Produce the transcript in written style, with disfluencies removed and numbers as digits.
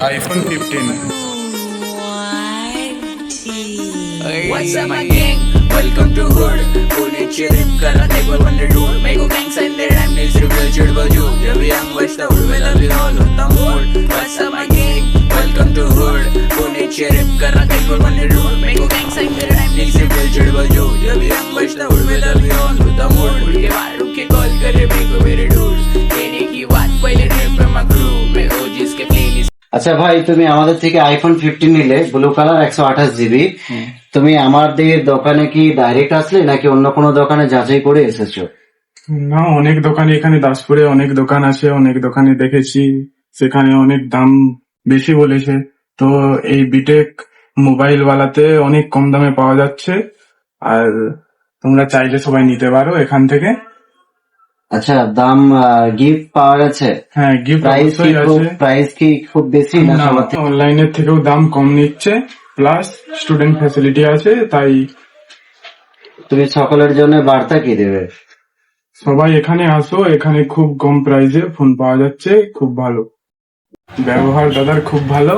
iPhone 15. What's up, my gang? Welcome to Hood. पुण्याची rib करा table wonder dude मेको गँग Sunday RAM needs reveal चिड बजू जब young बचता उडवेला बी ऑन होता mood What's up, my gang? Welcome to Hood. पुण्याची rib करा table wonder dude मेको गँग संडे रॅम नीड्स रिव्हिल चिड बजू जब यंग बचता उडवेला बी ऑन होता मूड उड़ के मारू के कॉल करे मेको मेरे डूड कहने की बात पहले ट्रिप पे मकरू मैं ओ जिसके प्लेलिस्ट আচ্ছা ভাই, তুমি আমাদের থেকে আইফোন 15 নিলে, ব্লু কালার 128 জিবি। তুমি আমাদের দোকানে কি ডাইরেক্ট আসলে নাকি অন্য কোনো দোকানে যাচাই করে এসেছো? না, অনেক দোকানে, এখানে দাসপুরে অনেক দোকান আছে, অনেক দোকানে দেখেছি, সেখানে অনেক দাম বেশি বলেছে। তো এই বিটেক মোবাইল ওয়ালাতে অনেক কম দামে পাওয়া যাচ্ছে, আর তোমরা চাইলে সবাই নিতে পারো এখান থেকে। আচ্ছা, দাম গিফট পাওয়া গেছে? হ্যাঁ, গিফট অবশ্যই আছে। প্রাইস কি খুব বেশি না? না, সবার থেকে? অনলাইনের থেকেও দাম কম নিচ্ছে, প্লাস স্টুডেন্ট ফ্যাসিলিটি আছে। তাই তুমি সকলের জন্য বার্তা কি দেবে? সবাই এখানে আসো, এখানে খুব কম প্রাইসে ফোন পাওয়া যাচ্ছে, খুব ভালো ব্যবহার, দাদার খুব ভালো।